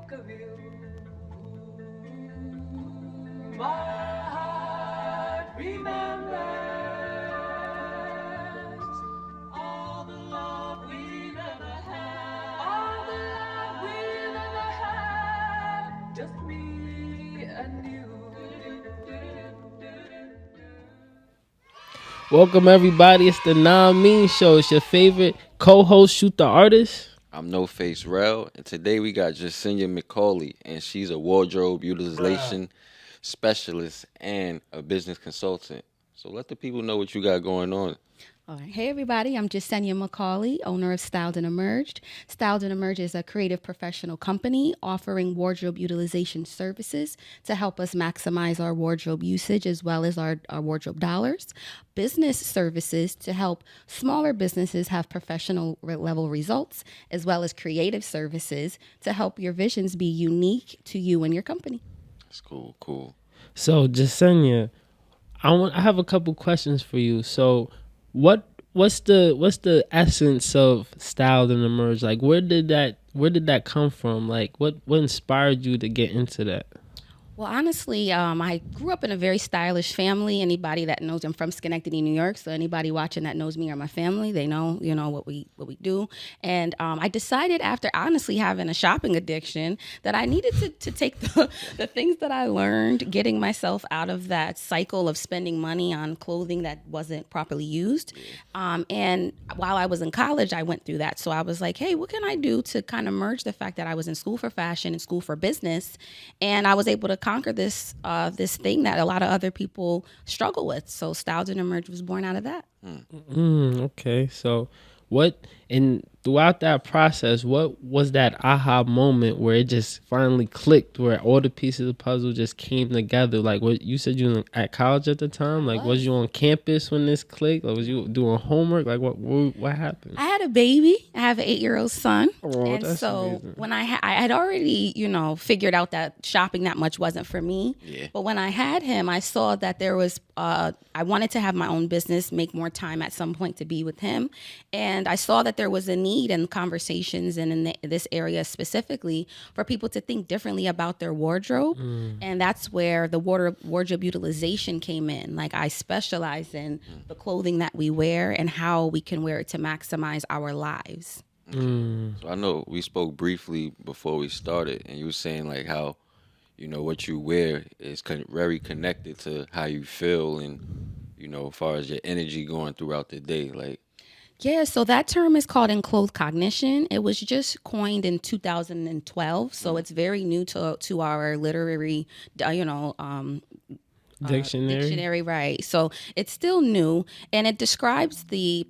think of you. My heart remembers all the love we've ever had. All the love we've ever had. Just me and you. Welcome everybody. It's the Non-Mean Show. It's your favorite co-host, Shoot the Artist. I'm No Face Rel, and today we got Jasenya McCauley, and she's a wardrobe utilization specialist and a business consultant. So let the people know what you got going on. All right. Hey, everybody. I'm Jasenya McCauley, owner of Styled and Emerged. Styled and Emerged is a creative professional company offering wardrobe utilization services to help us maximize our wardrobe usage as well as our wardrobe dollars. Business services to help smaller businesses have professional level results, as well as creative services to help your visions be unique to you and your company. That's cool. So, Jasenya, I have a couple questions for you. So, what's the essence of Styled and Emerged? Like, where did that come from? Like, what inspired you to get into that? Well, honestly, I grew up in a very stylish family. Anybody that knows, I'm from Schenectady, New York, so anybody watching that knows me or my family, they know, what we do. And I decided after honestly having a shopping addiction that I needed to take the things that I learned, getting myself out of that cycle of spending money on clothing that wasn't properly used. And while I was in college, I went through that. So I was like, hey, what can I do to kind of merge the fact that I was in school for fashion and school for business, and I was able to conquer this thing that a lot of other people struggle with. So Styled and Emerged was born out of that. Okay, so throughout that process, what was that aha moment where it just finally clicked, where all the pieces of the puzzle just came together? Like, what you said, you were at college at the time. Like, was you on campus when this clicked? Like, was you doing homework? Like, what happened? I had a baby. I have an 8-year-old son. Oh, and that's so amazing. when I had already, figured out that shopping that much wasn't for me. Yeah. But when I had him, I saw that there was, I wanted to have my own business, make more time at some point to be with him. And I saw that there was a need in conversations and in this area specifically for people to think differently about their wardrobe. And that's where the wardrobe utilization came in. Like, I specialize in the clothing that we wear and how we can wear it to maximize our lives. So I know we spoke briefly before we started, and you were saying like how, what you wear is very connected to how you feel, and as far as your energy going throughout the day, like. Yeah, so that term is called enclothed cognition. It was just coined in 2012, so it's very new to our literary, Dictionary. right? So it's still new, and it describes the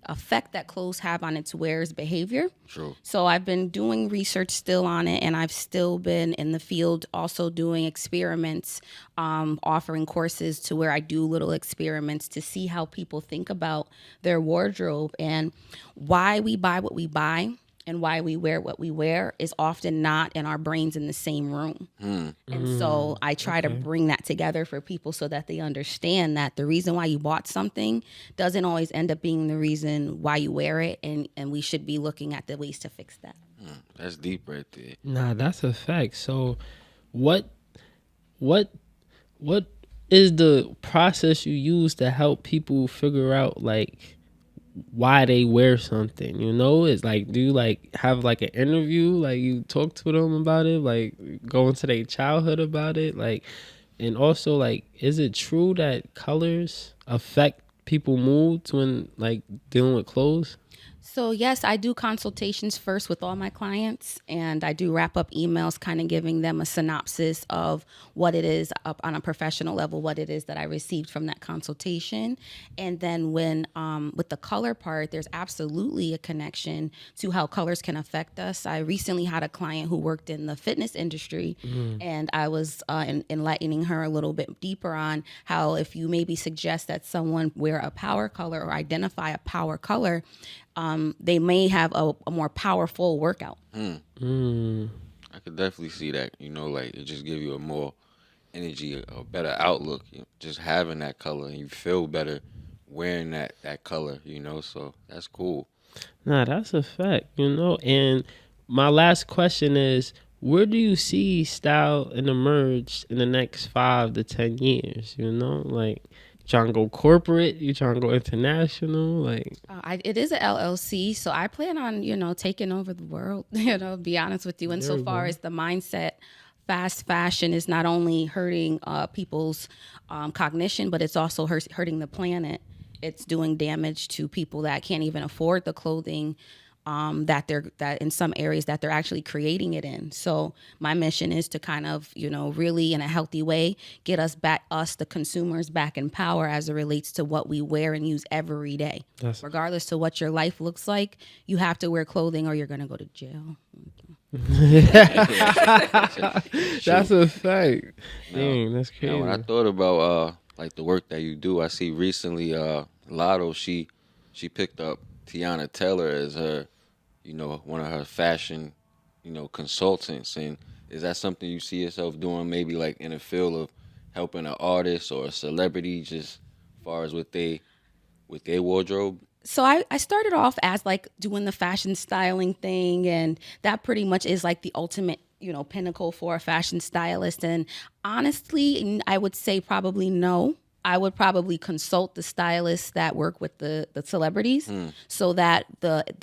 effect that clothes have on its wearer's behavior. True. So I've been doing research still on it, and I've still been in the field also doing experiments, offering courses to where I do little experiments to see how people think about their wardrobe and why we buy what we buy. And why we wear what we wear is often not in our brains in the same room. And so I try to bring that together for people so that they understand that the reason why you bought something doesn't always end up being the reason why you wear it. And we should be looking at the ways to fix that. That's deep right there. Nah, that's a fact. So, what is the process you use to help people figure out like why they wear something? It's like, do you like have like an interview, like you talk to them about it, like go into their childhood about it, like, and also like, is it true that colors affect people moods when like dealing with clothes? So yes, I do consultations first with all my clients, and I do wrap up emails kind of giving them a synopsis of what it is up on a professional level, what it is that I received from that consultation. And then when with the color part, there's absolutely a connection to how colors can affect us. I recently had a client who worked in the fitness industry, and I was enlightening her a little bit deeper on how if you maybe suggest that someone wear a power color or identify a power color, they may have a more powerful workout. I could definitely see that. Like it just give you a more energy, a better outlook. Just having that color, and you feel better wearing that color. So that's cool. Nah, that's a fact. And my last question is, where do you see style and emerge in the next 5 to 10 years? You know, like, trying to go corporate, you trying to go international, like. It is a LLC, so I plan on, taking over the world, be honest with you. And so far as the mindset, fast fashion is not only hurting people's cognition, but it's also hurting the planet. It's doing damage to people that can't even afford the clothing that in some areas that they're actually creating it in. So my mission is to kind of, really in a healthy way, get us, the consumers, back in power as it relates to what we wear and use every day. Regardless to what your life looks like, you have to wear clothing or you're going to go to jail. That's a fact. Dang, that's crazy. When I thought about like the work that you do, I see recently Lotto, she picked up Tiana Taylor as her, one of her fashion, consultants. And is that something you see yourself doing, maybe like in the field of helping an artist or a celebrity, just as far as with their wardrobe? So I started off as like doing the fashion styling thing, and that pretty much is like the ultimate, pinnacle for a fashion stylist. And honestly, I would say probably no. I would probably consult the stylists that work with the celebrities so that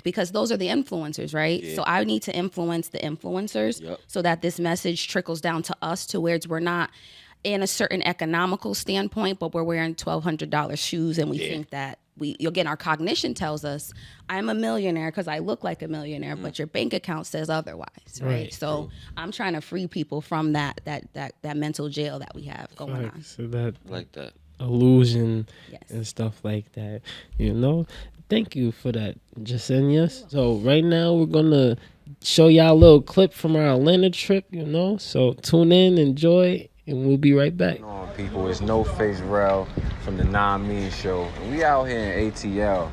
because those are the influencers, right? Yeah. So I need to influence the influencers so that this message trickles down to us to where we're not in a certain economical standpoint, but we're wearing $1,200 shoes and we think that again, our cognition tells us I'm a millionaire because I look like a millionaire, but your bank account says otherwise, right? So I'm trying to free people from that mental jail that we have going on. So that like that illusion and stuff like that, Thank you for that, Jasenya. So right now we're gonna show y'all a little clip from our Atlanta trip, So tune in, enjoy, and we'll be right back. People, it's No Face Rel from the Non-Mean Show. And we out here in ATL.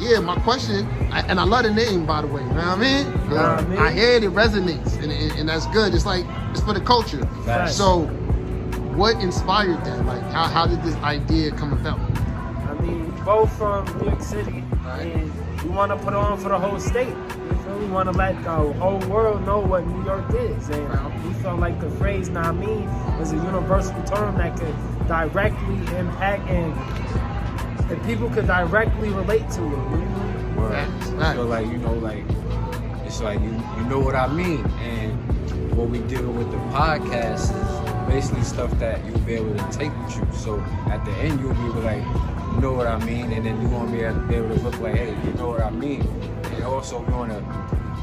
Yeah, my question, and I love the name, by the way, you know what I mean? I hear it resonates, and that's good. It's like, it's for the culture. Right. So, what inspired that? Like, how did this idea come about? I mean, both from New York City, and we want to put on for the whole state. You feel? We want to let the whole world know what New York is, and we felt like the phrase "nah mean" was a universal term that could directly impact and people could directly relate to it. Right. So like, it's like you know what I mean. And what we do with the podcast is basically stuff that you'll be able to take with you. So at the end you'll be like, you know what I mean, and then you're gonna be able to look like, hey, you know what I mean. And also we wanna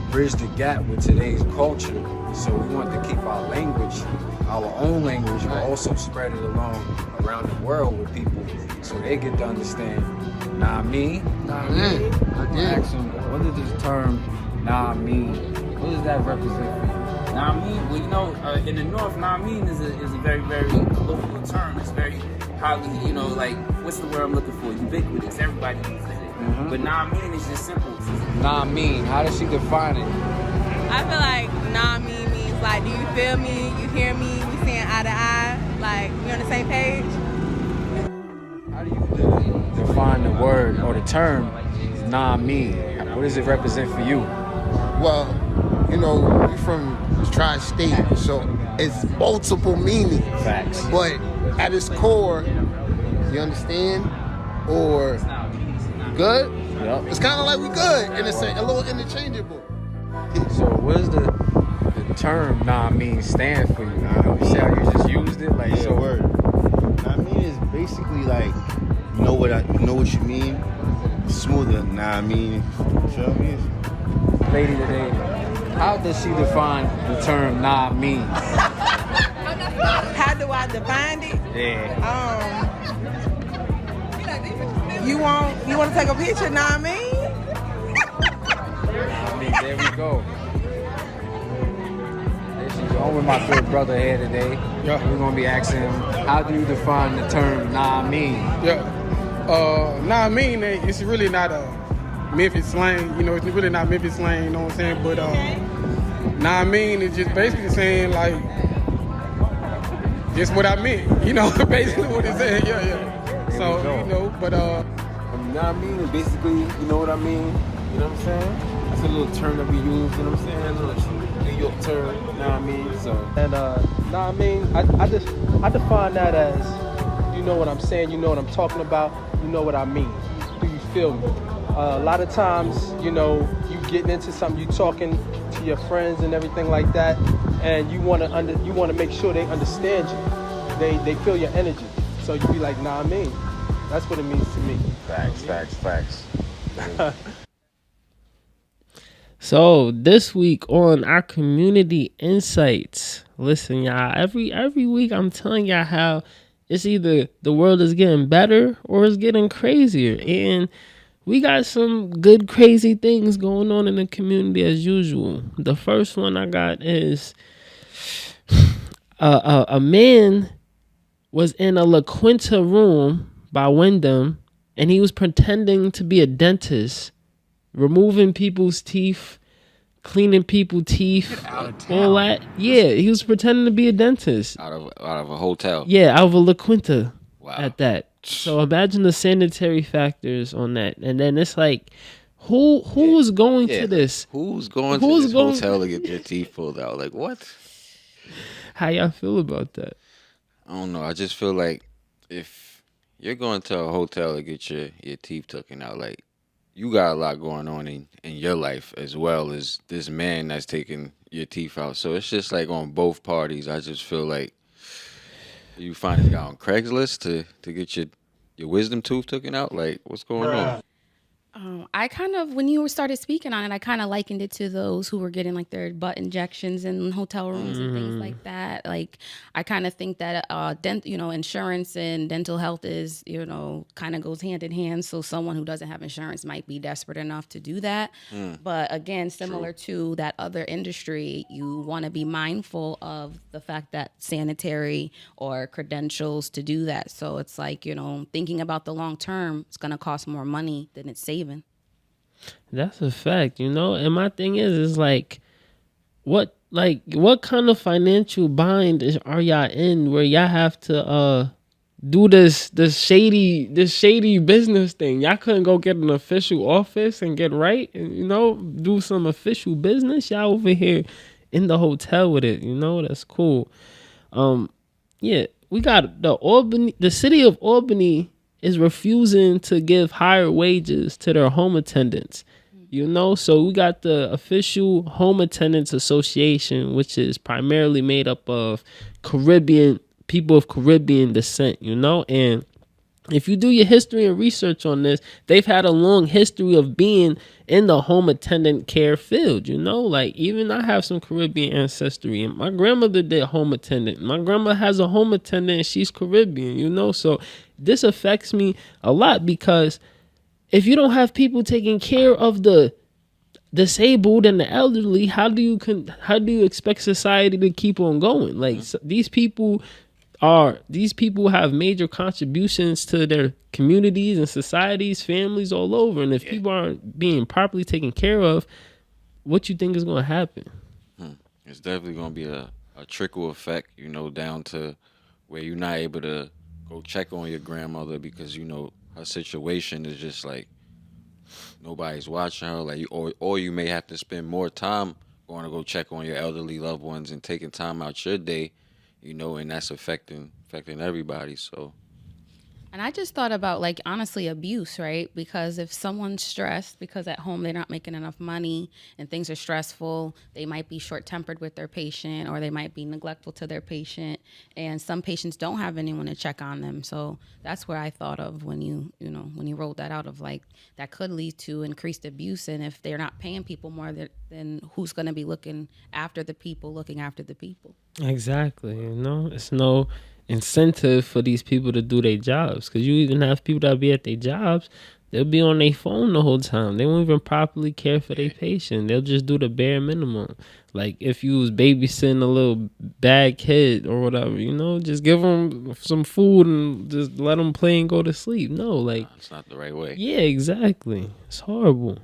bridge the gap with today's culture. So we want to keep our language, our own language, but also spread it around the world with people so they get to understand. Nah mean. Ask them, what does this term nah mean? What does that represent for you? Nah mean, well, in the North, nah mean is a very, very colloquial term. It's very highly, like, what's the word I'm looking for? Ubiquitous. Everybody uses it. Mm-hmm. But nah mean is just simple. Nah mean, how does she define it? I feel like nah mean means like, do you feel me? You hear me? We seeing eye to eye? Like, we on the same page? How do you define the word or the term nah mean? What does it represent for you? Well, we're from the tri-state, so it's multiple meanings. Facts. But at its core, you understand? Or good? Yep. It's kind of like we good, and it's a little interchangeable. So what does the term nah mean stand for you? You see how you just used it? Like, so word. Nah mean is basically like, you know what you mean? Smoother, nah I mean. You feel me? Lady today, how does she define the term nah mean? How do I define it? Yeah. You want to take a picture? Nah I mean. I mean, there we go. There she go. I'm with my good brother here today. Yeah. We're gonna be asking him, how do you define the term nah mean? Yeah. Nah, I mean, it's really not a Memphis slang. You know, it's really not Memphis slang. You know what I'm saying? But nah, I mean, it's just basically saying like just what I meant. You know, basically what it's saying. Yeah. So you know, but Nah, I mean, is basically, you know what I mean? You know what I'm saying? That's a little term that we use. You know what I'm saying? A little New York term. You know what I mean? So. And nah, I mean, I define that as, you know what I'm saying, you know what I'm talking about, you know what I mean. Do you feel me? A lot of times, you know, you getting into something, you talking to your friends and everything like that, and you want to make sure they understand you. They feel your energy. So you be like, nah, I mean. That's what it means to me. Facts. So this week on our community insights, listen, y'all. Every week I'm telling y'all how it's either the world is getting better or it's getting crazier, and we got some good crazy things going on in the community as usual. The first one I got is a man was in a La Quinta room by Wyndham, and he was pretending to be a dentist, removing people's teeth, cleaning people's teeth, all that. Yeah, he was pretending to be a dentist. Out of a hotel. Yeah, out of a La Quinta. Wow. At that. So imagine the sanitary factors on that. And then it's like, who was going to this? Who's going to this hotel to get their teeth pulled out? Like, what? How y'all feel about that? I don't know. I just feel like if you're going to a hotel to get your teeth taken out, like, you got a lot going on in your life as well as this man that's taking your teeth out. So it's just like on both parties. I just feel like you find this guy on Craigslist to get your wisdom tooth taken out. Like, what's going on? I kind of, when you started speaking on it, I kind of likened it to those who were getting like their butt injections in hotel rooms and things like that. Like, I kind of think that, insurance and dental health is, kind of goes hand in hand. So someone who doesn't have insurance might be desperate enough to do that. But again, similar to that other industry, you want to be mindful of the fact that sanitary or credentials to do that. So it's like, thinking about the long term, it's going to cost more money than it's saving. That's a fact, and my thing is like, what kind of financial bind are y'all in where y'all have to do this shady business thing? Y'all couldn't go get an official office and get right and do some official business. Y'all over here in the hotel with it, that's cool. Yeah, we got the city of Albany is refusing to give higher wages to their home attendants. So we got the official Home Attendants Association, which is primarily made up of people of Caribbean descent, and if you do your history and research on this, they've had a long history of being in the home attendant care field, like even I have some Caribbean ancestry, and my grandmother did home attendant. My grandma has a home attendant and she's Caribbean, so this affects me a lot because if you don't have people taking care of the disabled and the elderly, how do you expect society to keep on going? Like, these people have major contributions to their communities and societies, families all over. And if people aren't being properly taken care of, what you think is going to happen? It's definitely going to be a trickle effect, down to where you're not able to go check on your grandmother because, her situation is just like nobody's watching her. Like, or you may have to spend more time going to go check on your elderly loved ones and taking time out your day, and that's affecting everybody. So, and I just thought about, like, honestly, abuse, right? Because if someone's stressed because at home they're not making enough money and things are stressful, they might be short-tempered with their patient or they might be neglectful to their patient. And some patients don't have anyone to check on them. So that's where I thought of when you rolled that out of, like, that could lead to increased abuse. And if they're not paying people more, then who's going to be looking after the people? Exactly. It's no incentive for these people to do their jobs, because you even have people that be at their jobs They'll be on their phone the whole time. They won't even properly care for their patient. They'll just do the bare minimum. Like if you was babysitting a little bad kid or whatever, just give them some food and just let them play and go to sleep. No, like it's not the right way. Yeah, exactly. It's horrible.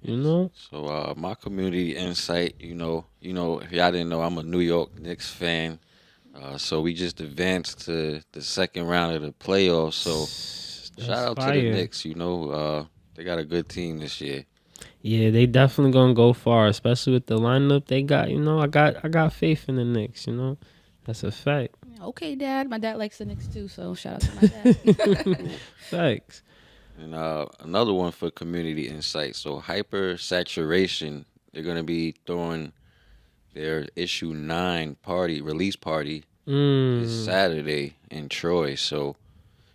So my community insight, if y'all didn't know, I'm a New York Knicks fan. So we just advanced to the second round of the playoffs. So shout out to the Knicks. They got a good team this year. Yeah, they definitely gonna go far, especially with the lineup they got. I got faith in the Knicks. That's a fact. Okay, Dad. My dad likes the Knicks too, so shout out to my dad. Facts. And another one for community insight. So hypersaturation, they're gonna be throwing their issue 9 release party this Saturday in Troy. So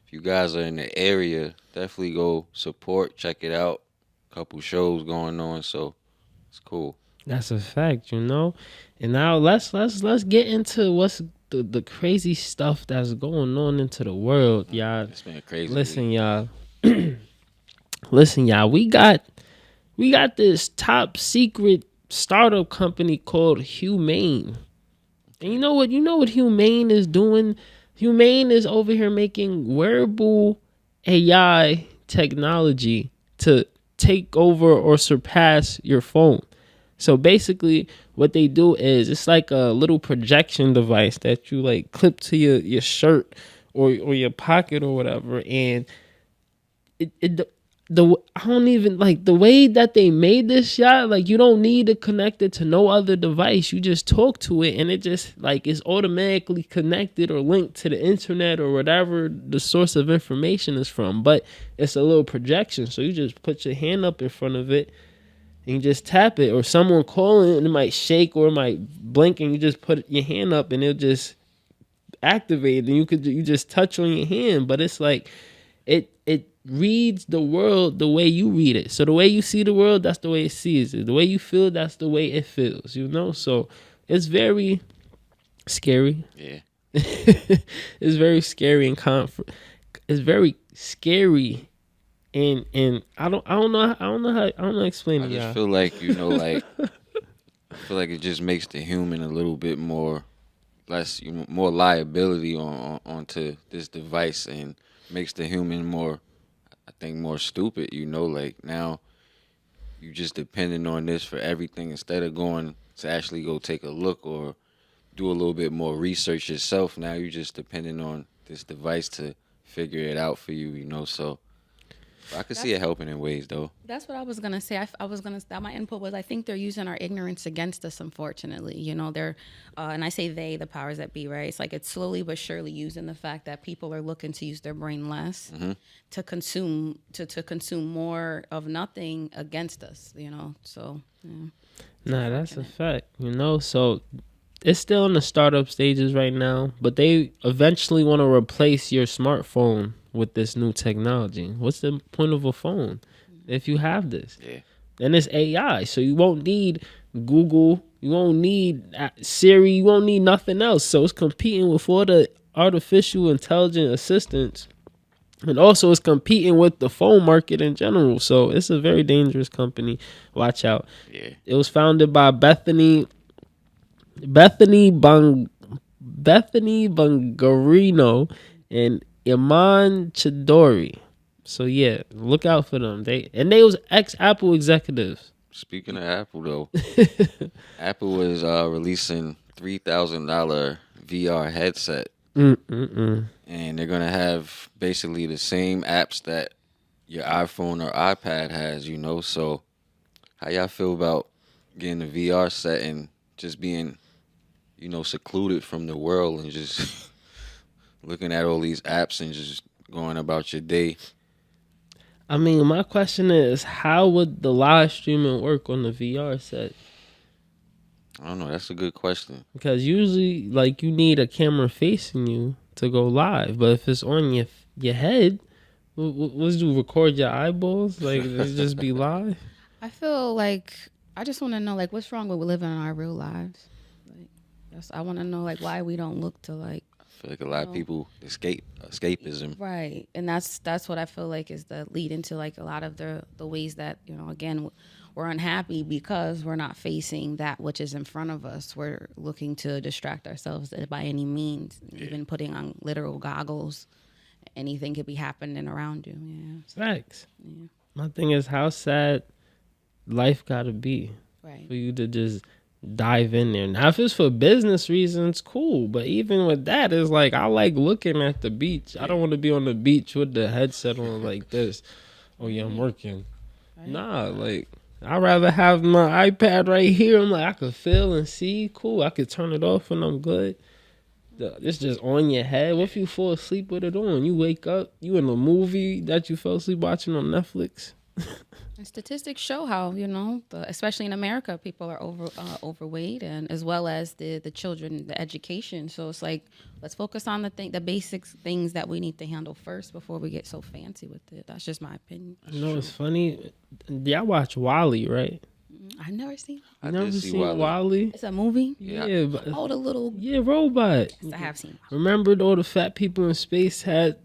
if you guys are in the area, definitely go support, check it out. Couple shows going on, so it's cool. That's a fact, And now let's get into what's the crazy stuff that's going on into the world, y'all. It's been crazy. Listen, y'all. Listen, y'all. We got this top secret startup company called Humane. And you know what Humane is doing? Humane is over here making wearable AI technology to take over or surpass your phone. So basically what they do is it's like a little projection device that you like clip to your shirt or your pocket or whatever, and I don't even like the way that they made this shot. Like you don't need to connect it to no other device. You just talk to it and it just like is automatically connected or linked to the internet or whatever the source of information is from. But it's a little projection. So you just put your hand up in front of it and you just tap it, or someone calling and it might shake or it might blink and you just put your hand up and it'll just activate and you just touch on your hand. But it's like it reads the world the way you read it. So the way you see the world, that's the way it sees it. The way you feel, that's the way it feels, So it's very scary. Yeah. It's very scary and it's very scary and I don't know how to explain it. I just feel like, I feel like it just makes the human a little bit more liability onto this device and makes the human more, I think, more stupid, like now you just depending on this for everything instead of going to actually go take a look or do a little bit more research yourself. Now you're just depending on this device to figure it out for you, so I could see it helping in ways though. That's what I was gonna say. My input was I think they're using our ignorance against us. Unfortunately, they're and I say they, the powers that be, right? It's like it's slowly but surely using the fact that people are looking to use their brain less to consume more of nothing against us. So. Yeah. Nah, that's a fact. So it's still in the startup stages right now, but they eventually want to replace your smartphone with this new technology. What's the point of a phone if you have this? Yeah. And it's AI, so you won't need Google, you won't need Siri, you won't need nothing else. So it's competing with all the artificial intelligent assistants, and also it's competing with the phone market in general. So it's a very dangerous company. Watch out. Yeah. It was founded by Bethany Bungarino and Iman Chidori. So yeah, look out for them. They was ex-Apple executives. Speaking of Apple though, Apple was releasing $3,000 VR headset. And they're gonna have basically the same apps that your iPhone or iPad has, So how y'all feel about getting a VR set and just being, secluded from the world and just looking at all these apps and just going about your day? I mean, my question is, how would the live streaming work on the VR set? I don't know. That's a good question. Because usually, like, you need a camera facing you to go live. But if it's on your head, what's do? Record your eyeballs? Like, it just be live? I feel like I just want to know, like, what's wrong with living our real lives? Like, I want to know, like, why we don't look to, like, feel like a lot of people escapism. Right, and that's what I feel like is the lead into like a lot of the ways that, you know, again, we're unhappy because we're not facing that which is in front of us. We're looking to distract ourselves by any means, even putting on literal goggles. Anything could be happening around you. Yeah. Facts. Yeah. My thing is how sad life gotta be for you to just dive in there. Now, if it's for business reasons, cool. But even with that, it's like I like looking at the beach. I don't want to be on the beach with the headset on like this. Oh yeah, I'm working. Nah, like I'd rather have my iPad right here. I'm like I could feel and see. Cool. I could turn it off when I'm good. It's just on your head. What if you fall asleep with it on? You wake up, you in a movie that you fell asleep watching on Netflix. And statistics show how, you know, especially in America, people are overweight, and as well as the children, the education. So it's like, let's focus on the basic things that we need to handle first before we get so fancy with it. That's just my opinion. You know, it's funny. Y'all watch Wall-E, right? I've never seen. I never seen Wall-E. It's a movie. Yeah, but the little robot. Yes, I have seen. Remember all the fat people in space had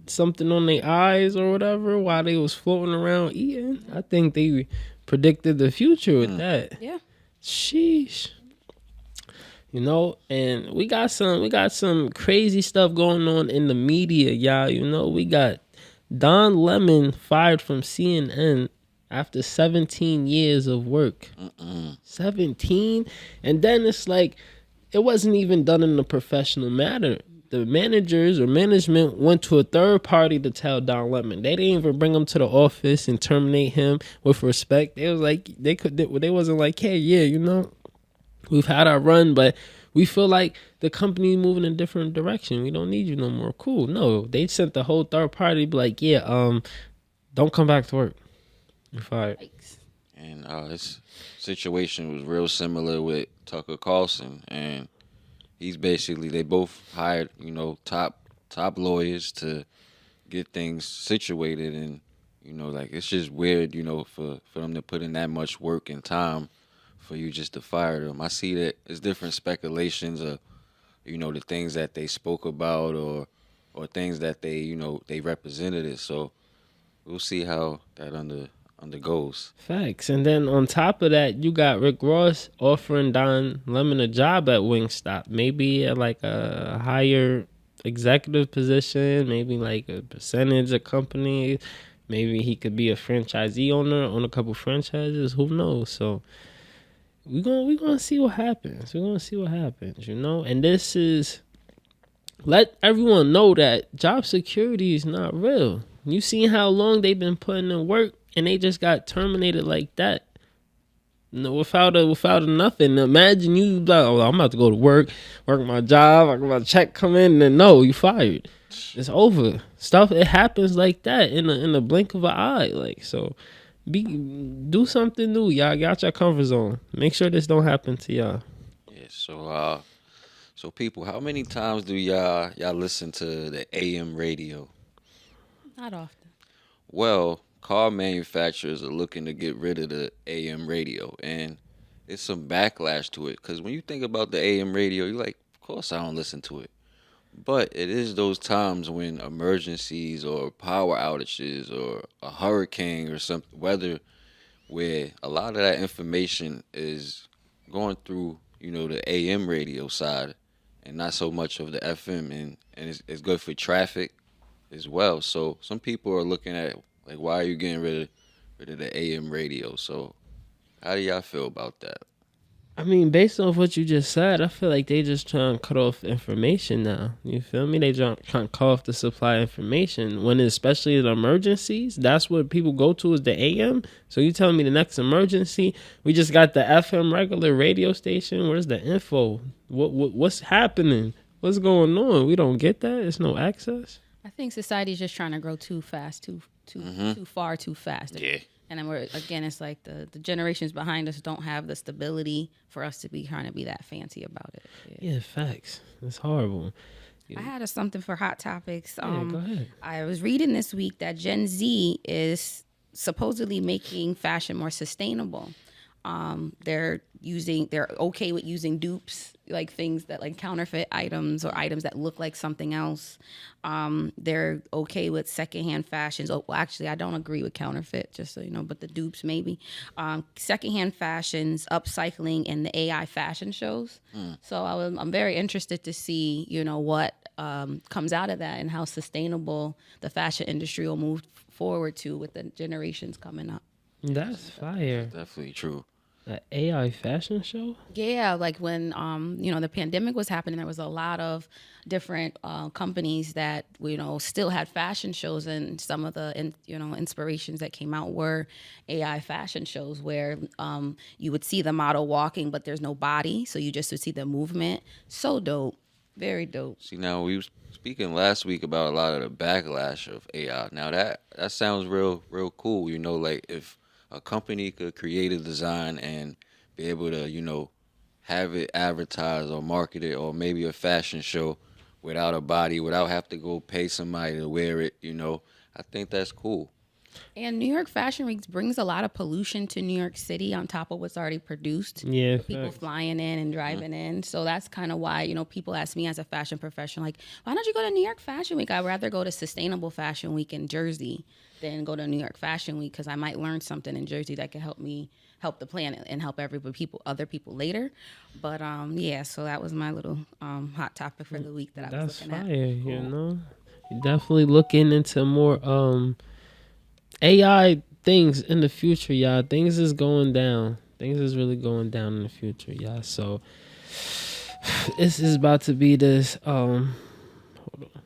something on their eyes or whatever while they was floating around eating? I think they predicted the future with that. Yeah. Sheesh. You know, and we got some crazy stuff going on in the media, y'all. You know, we got Don Lemon fired from CNN after 17 years of work. 17? And then it's like, it wasn't even done in a professional manner. The managers or management went to a third party to tell Don Lemon. They didn't even bring him to the office and terminate him with respect. They was like, they wasn't like, hey, yeah, you know, we've had our run, but we feel like the company moving in a different direction. We don't need you no more. Cool. No, they sent the whole third party, be like, yeah, don't come back to work. You're fired. And this situation was real similar with Tucker Carlson, and he's basically, they both hired, you know, top lawyers to get things situated, and you know, like it's just weird, you know, for them to put in that much work and time for you just to fire them. I see that it's different speculations of, you know, the things that they spoke about or things that they, you know, they represented it. So we'll see how that undergoes. Facts. And then on top of that, you got Rick Ross offering Don Lemon a job at Wingstop. Maybe at like a higher executive position, maybe like a percentage of company. Maybe he could be a franchisee owner on a couple franchises. Who knows? So we're gonna see what happens. We're gonna see what happens, you know? And this is, let everyone know that job security is not real. You seen how long they've been putting in work, and they just got terminated like that. No, without a nothing. Imagine you like, oh, I'm about to go to work my job, I got my check come in, and then no, you fired. It's over. Stuff, it happens like that in the blink of an eye. Like, so do something new, y'all. Get out your comfort zone. Make sure this don't happen to y'all. Yeah, so people, how many times do y'all listen to the AM radio? Not often. Well, car manufacturers are looking to get rid of the AM radio, and it's some backlash to it. Because when you think about the AM radio, you're like, of course I don't listen to it. But it is those times when emergencies or power outages or a hurricane or some weather, where a lot of that information is going through, you know, the AM radio side and not so much of the FM, and it's good for traffic as well. So some people are looking at, like, why are you getting rid of the AM radio? So how do y'all feel about that? I mean, based on what you just said, I feel like they just trying to cut off information now. You feel me? They trying to cut off the supply of information. When especially in emergencies, that's what people go to is the AM. So you telling me the next emergency, we just got the FM regular radio station? Where's the info? What's happening? What's going on? We don't get that. It's no access. I think society's just trying to grow too fast, too far, too fast. Yeah. And then it's like the generations behind us don't have the stability for us to be trying to be that fancy about it. Yeah, facts. It's horrible. I had something for Hot Topics. Go ahead. I was reading this week that Gen Z is supposedly making fashion more sustainable. They're okay with using dupes, like things that like counterfeit items or items that look like something else. They're okay with secondhand fashions. Oh, well, actually, I don't agree with counterfeit, just so you know, but the dupes maybe. Secondhand fashions, upcycling, and the AI fashion shows. So I'm very interested to see, what comes out of that and how sustainable the fashion industry will move forward to with the generations coming up. That's fire. Definitely true. An AI fashion show? Yeah, like when the pandemic was happening, there was a lot of different companies that still had fashion shows, and some of the inspirations that came out were AI fashion shows where you would see the model walking, but there's no body, so you just would see the movement. So dope, very dope. See, now we was speaking last week about a lot of the backlash of AI. Now that sounds real cool. Like if a company could create a design and be able to, have it advertised or marketed, or maybe a fashion show without a body, without have to go pay somebody to wear it, I think that's cool. And New York Fashion Week brings a lot of pollution to New York City on top of what's already produced. Yeah, people flying in and driving in. So that's kind of why, people ask me as a fashion professional, like, why don't you go to New York Fashion Week? I'd rather go to Sustainable Fashion Week in Jersey than go to New York Fashion Week, because I might learn something in Jersey that could help me help the planet and help other people later. But so that was my little hot topic for the week that I was looking at. That's fire, You're definitely looking into more AI things in the future, y'all. Things is going down. Things is really going down in the future, y'all. So this is about to be this hold on.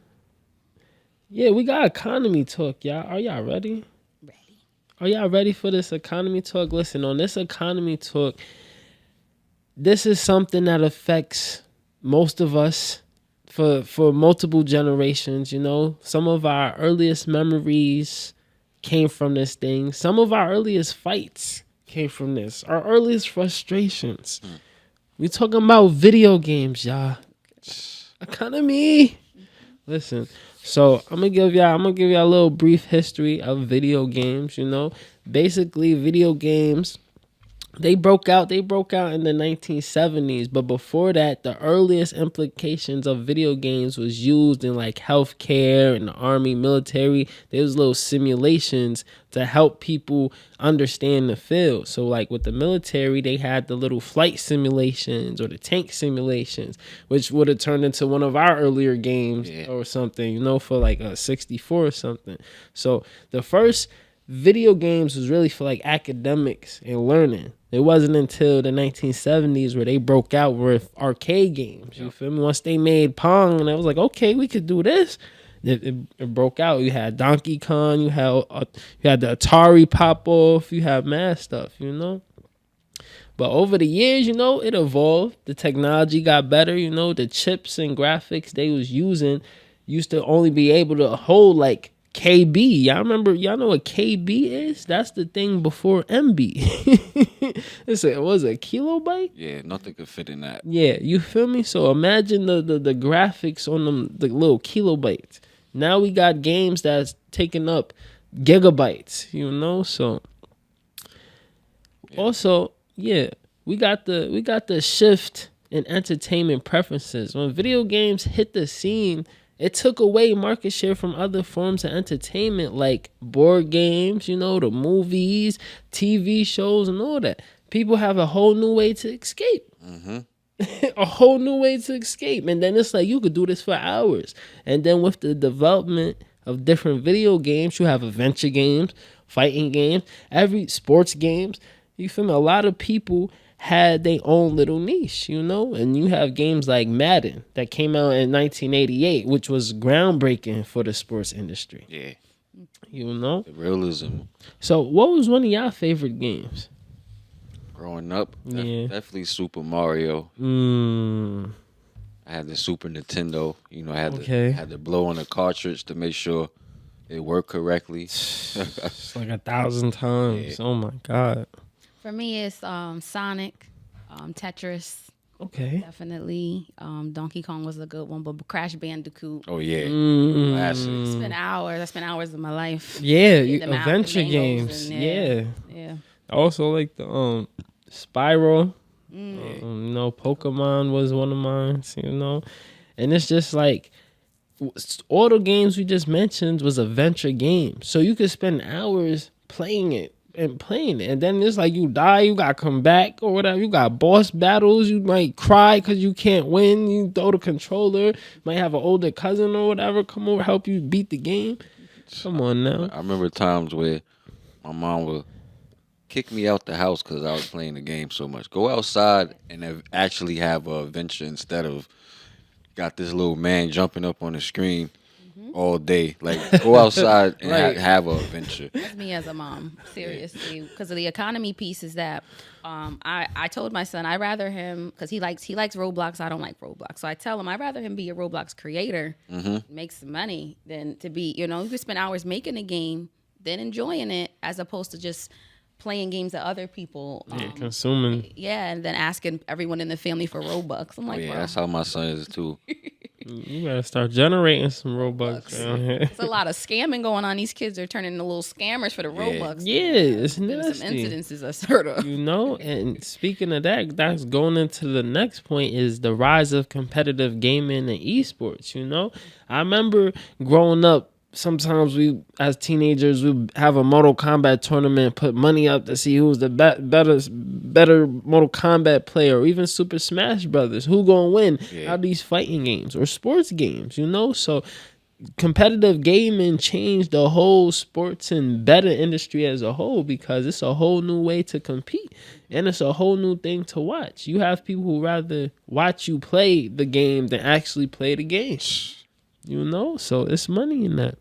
Yeah, we got economy talk, y'all. Are y'all ready? Ready. Are y'all ready for this economy talk? Listen, on this economy talk, this is something that affects most of us for multiple generations, Some of our earliest memories came from this thing. Some of our earliest fights came from this. Our earliest frustrations. We talking about video games, y'all. Economy. Listen. So I'm gonna give y'all a little brief history of video games. Basically video games, they broke out in the 1970s, but before that, the earliest implications of video games was used in like healthcare and the army, military. There was little simulations to help people understand the field. So like with the military, they had the little flight simulations or the tank simulations, which would have turned into one of our earlier games or something, for like a 64 or something. So the first video games was really for like academics and learning. It wasn't until the 1970s where they broke out with arcade games. You feel me? Once they made Pong, and I was like, okay, we could do this. It broke out. You had Donkey Kong. You had the Atari pop off. You had mad stuff. But over the years, it evolved. The technology got better. The chips and graphics they was using used to only be able to hold like KB. Y'all know what KB is? That's the thing before MB. It was a kilobyte? Yeah, nothing could fit in that. Yeah, you feel me? So imagine the graphics on them, the little kilobytes. Now we got games that's taking up gigabytes, so also, we got the shift in entertainment preferences. When video games hit the scene, it took away market share from other forms of entertainment like board games, the movies, TV shows, and all that. People have a whole new way to escape. A whole new way to escape. And then it's like you could do this for hours. And then with the development of different video games, you have adventure games, fighting games, every sports games. You feel me? A lot of people had their own little niche, and you have games like Madden that came out in 1988, which was groundbreaking for the sports industry. Yeah. The realism. So what was one of y'all favorite games? Growing up, definitely Super Mario. I had the Super Nintendo. I had to blow on the cartridge to make sure it worked correctly. It's like 1,000 times. Yeah. Oh my God. For me, it's Sonic, Tetris. Okay. Definitely. Donkey Kong was a good one, but Crash Bandicoot. Oh, yeah. Classic. I spent hours of my life. Yeah, adventure games. Yeah. I also like the Spiral. You know, Pokemon was one of mine. You know, and it's just like all the games we just mentioned was a venture game, so you could spend hours playing it. And then it's like you die, you gotta come back or whatever. You got boss battles, you might cry because you can't win. You throw the controller, might have an older cousin or whatever come over help you beat the game. Come on now. I remember times where my mom would kick me out the house because I was playing the game so much. Go outside and actually have an adventure instead of got this little man jumping up on the screen all day. Like, go outside and have an adventure. That's me as a mom, seriously, because of the economy piece. Is that I told my son I'd rather him, because he likes Roblox. I don't like Roblox, so I tell him I'd rather him be a Roblox creator, make some money, than to be, you could spend hours making a game, then enjoying it, as opposed to just playing games that other people consuming. Yeah, and then asking everyone in the family for Robux. I'm like, yeah, that's how my son is too. You gotta start generating some Robux. There's a lot of scamming going on. These kids are turning into little scammers for the Robux. Yeah, it's nasty. Some incidences I've heard of. And speaking of that, that's going into the next point, is the rise of competitive gaming and esports. I remember growing up, sometimes we, as teenagers, we have a Mortal Kombat tournament, put money up to see who's the better Mortal Kombat player, or even Super Smash Brothers. Who gonna win out of these fighting games or sports games? So competitive gaming changed the whole sports and betting industry as a whole, because it's a whole new way to compete, and it's a whole new thing to watch. You have people who rather watch you play the game than actually play the game. So it's money in that.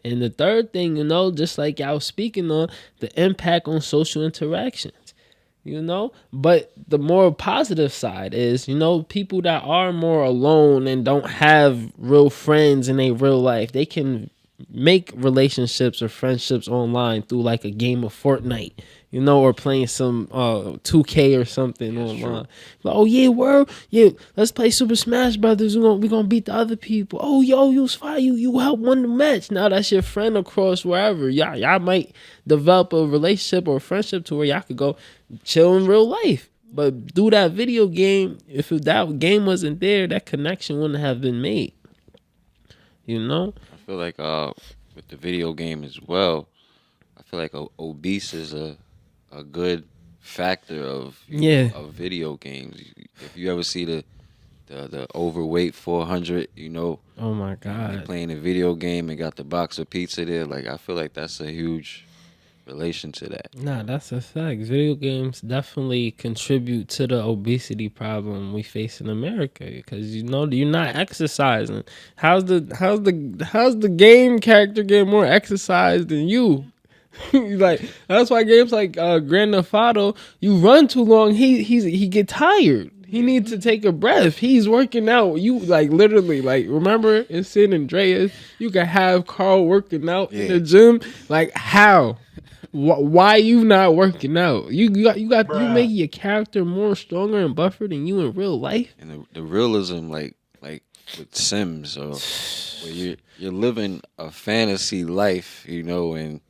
And the third thing, just like y'all speaking on, the impact on social interactions, but the more positive side is, people that are more alone and don't have real friends in their real life, they can make relationships or friendships online through like a game of Fortnite, or playing some 2K or something online. Like, oh yeah, let's play Super Smash Brothers. We're gonna beat the other people. Oh yo, you was fire. You helped win the match. Now that's your friend across wherever. Y'all might develop a relationship or a friendship to where y'all could go chill in real life. But through that video game, if that game wasn't there, that connection wouldn't have been made. I feel like with the video game as well, I feel like obese is a good factor of video games. If you ever see the overweight 400, oh my God, playing a video game and got the box of pizza there, like I feel like that's a huge relation to that. Nah, that's a fact. Video games definitely contribute to the obesity problem we face in America, because you're not exercising. How's the game character getting more exercise than you? Like, that's why games like Grand Theft Auto, you run too long, he get tired. He needs to take a breath. He's working out. You like literally like, remember in San Andreas, you could have Carl working out in the gym. Like, how? Why you not working out? You make your character more stronger and buffer than you in real life. And the realism, like with Sims, or where you're living a fantasy life, and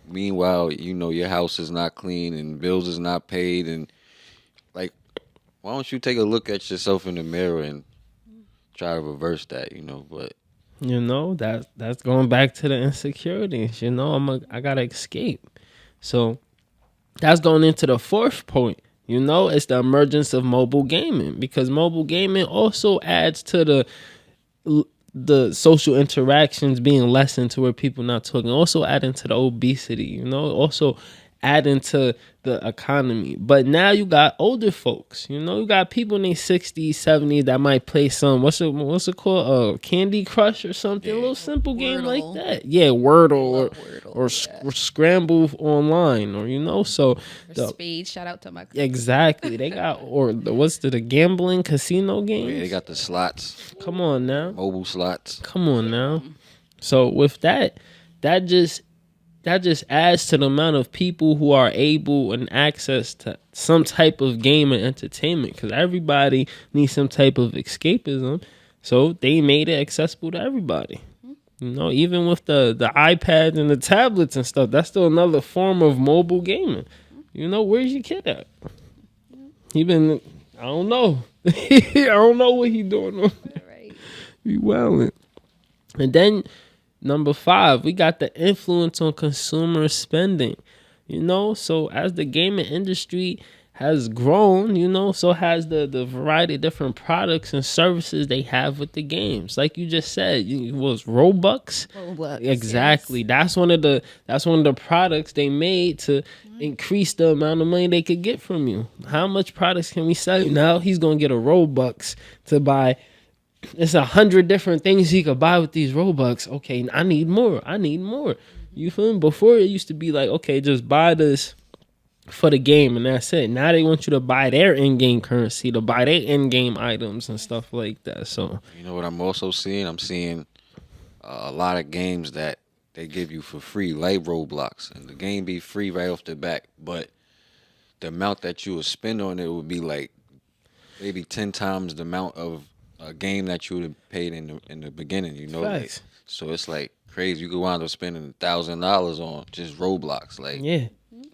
meanwhile, your house is not clean and bills is not paid, and like, why don't you take a look at yourself in the mirror and try to reverse that, But that's going back to the insecurities. I gotta escape. So that's going into the fourth point. It's the emergence of mobile gaming, because mobile gaming also adds to the social interactions being lessened to where people not talking, also adding to the obesity, also adding to the economy. But now you got older folks, you got people in their 60s, 70s that might play some, what's it called? Candy Crush or something, a little simple game like that. Yeah, Wordle or Scramble online, or so Speed. Shout out to my exactly. They got the gambling casino games. Yeah, they got the slots. Come on now, mobile slots. Come on now. So with that just adds to the amount of people who are able and access to some type of game and entertainment, because everybody needs some type of escapism. So they made it accessible to everybody. Even with the iPads and the tablets and stuff, that's still another form of mobile gaming. You know, where's your kid at? He been, I don't know. I don't know what he doing. Right. He wildin'. And then number 5, we got the influence on consumer spending. You know, so as the gaming industry has grown, you know, so has the variety of different products and services they have with the games. Like you just said, it was Robux. Exactly. Yes. That's one of the products they made to increase the amount of money they could get from you. How much products can we sell you? Now he's gonna get a Robux to buy. It's 100 different things he could buy with these Robux. Okay, I need more. You feel me? Before it used to be like, okay, just buy this for the game and that's it. Now they want you to buy their in-game currency, to buy their in-game items and stuff like that. So you know what I'm also seeing? I'm seeing a lot of games that they give you for free, like Roblox, and the game be free right off the bat, but the amount that you would spend on it would be like maybe 10 times the amount of a game that you would have paid in the beginning. You know, like, so it's like crazy. You could wind up spending $1,000 on just Roblox. Like, yeah.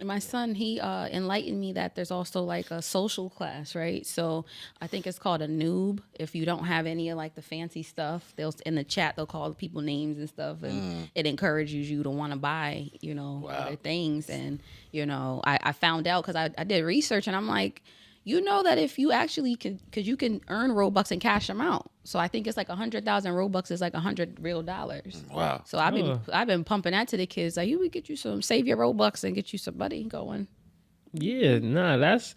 My son, he enlightened me that there's also like a social class, right? So I think it's called a noob. If you don't have any of like the fancy stuff, they'll in the chat they'll call people names and stuff, and it encourages you to want to buy, you know, other things. And you know, I found out because I did research, and I'm like, you know that if you actually can, because you can earn Robux and cash them out. So I think it's like 100,000 Robux is like $100 real. Wow. So I've been pumping that to the kids. Like, you would get you some, save your Robux and get you some money going. Yeah, nah, that's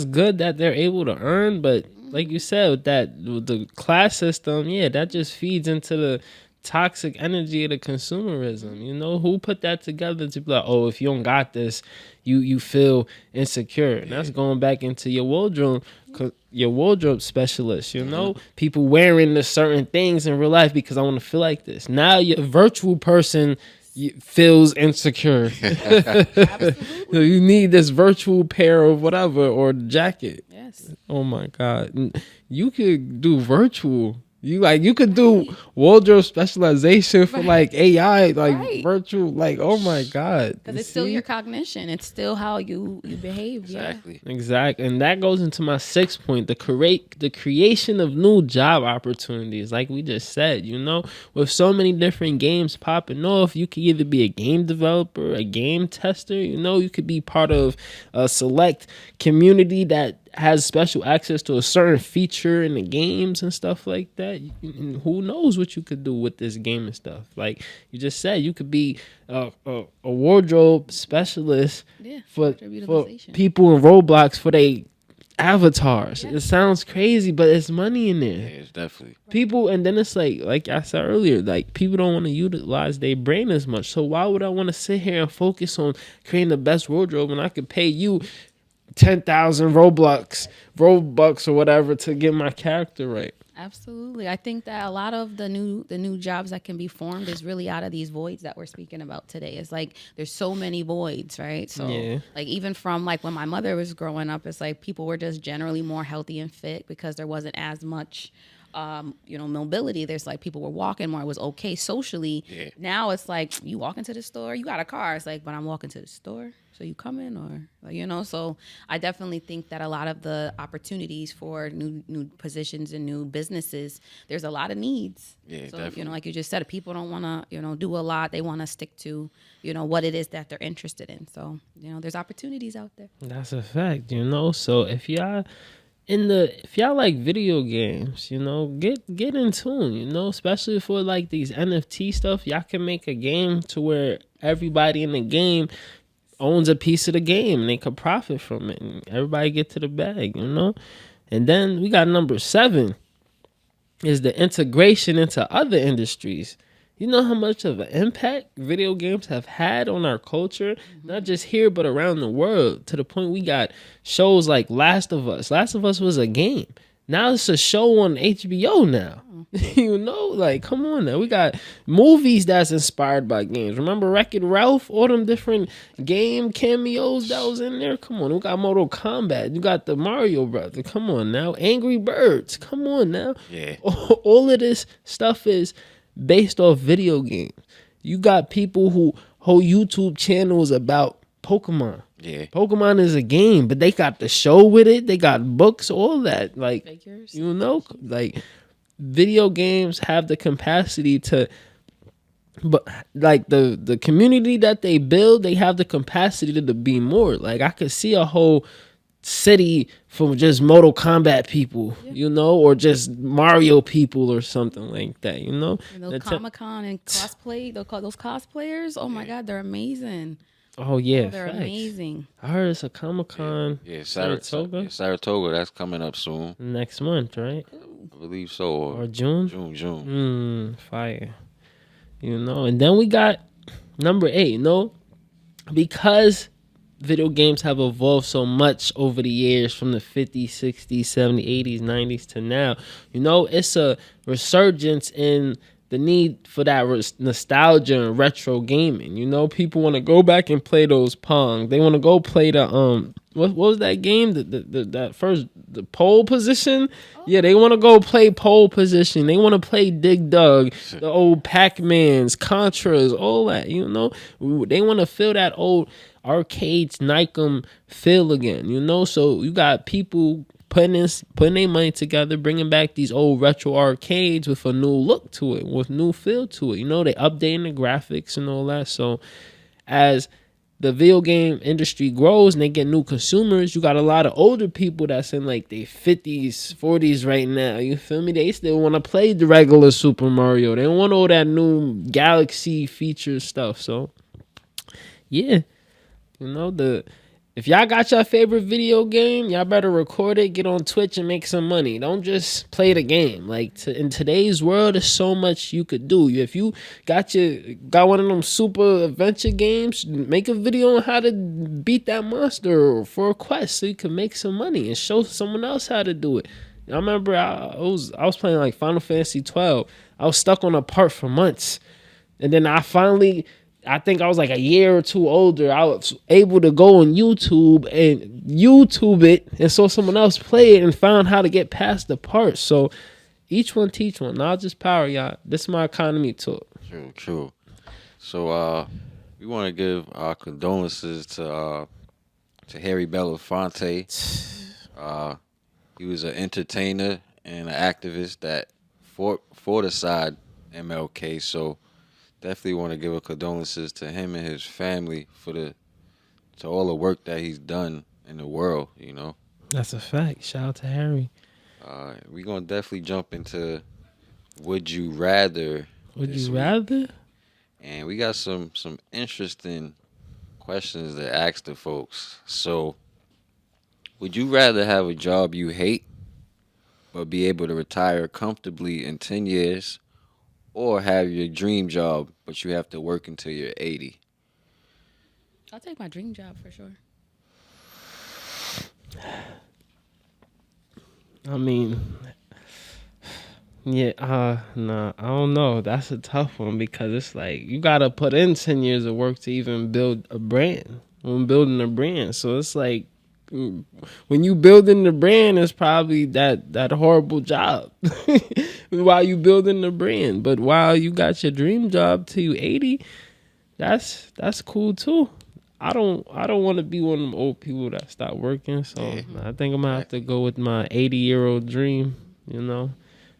good that they're able to earn, but like you said, with the class system, yeah, that just feeds into the toxic energy of the consumerism. You know, who put that together to be like, oh, if you don't got this, you feel insecure. And that's going back into your wardrobe specialist. You know, people wearing the certain things in real life because I want to feel like this. Now your virtual person feels insecure. You need this virtual pair of whatever or jacket. Yes. Oh my God, you could do virtual. You could do wardrobe specialization for like AI, like virtual, like, oh my God. Because it's still your cognition. It's still how you behave. Exactly. Yeah. Exactly. And that goes into my 6th point, the creation of new job opportunities. Like we just said, you know, with so many different games popping off, you could either be a game developer, a game tester, you know, you could be part of a select community that has special access to a certain feature in the games and stuff like that. Who knows what you could do with this game and stuff. Like you just said, you could be a wardrobe specialist for people in Roblox for their avatars. It sounds crazy, but it's money in there. Yeah, it's definitely. People, and then it's like I said earlier, like people don't want to utilize their brain as much. So why would I want to sit here and focus on creating the best wardrobe when I could pay you 10,000 Robux or whatever to get my character right? Absolutely. I think that a lot of the new jobs that can be formed is really out of these voids that we're speaking about today. It's like there's so many voids, right? So like even from like when my mother was growing up, it's like people were just generally more healthy and fit because there wasn't as much mobility. There's like people were walking more. It was okay socially. Yeah. Now it's like you walk into the store, you got a car. It's like, but I'm walking to the store. So you come in or you know, so I definitely think that a lot of the opportunities for new positions and new businesses, there's a lot of needs. Yeah, so, definitely. you know, like you just said, people don't want to, do a lot. They want to stick to, what it is that they're interested in. So, there's opportunities out there. That's a fact, So if y'all like video games, get in tune, especially for like these NFT stuff, y'all can make a game to where everybody in the game owns a piece of the game and they could profit from it and everybody get to the bag, And then we got number 7 is the integration into other industries. You know how much of an impact video games have had on our culture, not just here, but around the world, to the point we got shows like Last of Us. Last of Us was a game. Now it's a show on HBO now. Like, come on now. We got movies that's inspired by games. Remember Wreck-It Ralph? All them different game cameos that was in there? Come on. We got Mortal Kombat. You got the Mario Brothers. Come on now. Angry Birds. Come on now. Yeah. All of this stuff is based off video games. You got people who whole YouTube channels about Pokemon. Yeah. Pokemon is a game, but they got the show with it. They got books, all that. Like, Figures. you know, like video games have the capacity to, but like the community that they build, they have the capacity to be more. Like, I could see a whole city from just Mortal Kombat people, you know, or just Mario people or something like that, you know. And those Comic-Con and cosplay, those cosplayers, oh my God, they're amazing. Oh yeah, they're facts. amazing. I heard it's a Comic-Con. Yeah, Saratoga. Saratoga, that's coming up soon. Next month, right? I believe so. Or June? June. Fire. You know, and then we got number 8, you know, because video games have evolved so much over the years from the 50s, 60s, 70s, 80s, 90s to now. You know, it's a resurgence in the need for that nostalgia and retro gaming. You know, people want to go back and play those Pong. They want to go play the what was that game? That first, the pole position. Yeah, they want to go play pole position. They want to play Dig Dug, the old Pac-Mans, Contras, all that. You know, they want to feel that old arcades, Nycom feel again. You know, so you got people putting their money together, bringing back these old retro arcades with a new look to it, with new feel to it. You know, they updating the graphics and all that. So as the video game industry grows and they get new consumers, you got a lot of older people that's in like their 50s, 40s right now. You feel me? They still want to play the regular Super Mario. They don't want all that new Galaxy feature stuff. So yeah, you know, if y'all got your favorite video game, y'all better record it, get on Twitch, and make some money. Don't just play the game. Like, in today's world, there's so much you could do. If you got one of them super adventure games, make a video on how to beat that monster for a quest so you can make some money and show someone else how to do it. I remember I was playing like Final Fantasy 12. I was stuck on a part for months, and then I think I was like a year or two older. I was able to go on YouTube and YouTube it and saw someone else play it and found how to get past the parts. So each one teach one. Not just power, y'all. This is my economy talk. True. So we want to give our condolences to Harry Belafonte. He was an entertainer and an activist that fought aside MLK. So definitely want to give a condolences to him and his family to all the work that he's done in the world, you know. That's a fact. Shout out to Harry. We're going to definitely jump into Would You Rather. And we got some interesting questions to ask the folks. So, would you rather have a job you hate but be able to retire comfortably in 10 years, or have your dream job, but you have to work until you're 80? I'll take my dream job for sure. I mean, yeah, nah, I don't know. That's a tough one because it's like you gotta put in 10 years of work to even build a brand. When building a brand, so it's like when you building the brand, it's probably that horrible job while you building the brand. But while you got your dream job till you 80, that's cool too. I don't want to be one of them old people that stop working. So I think I'm gonna have to go with my 80-year-old dream. You know,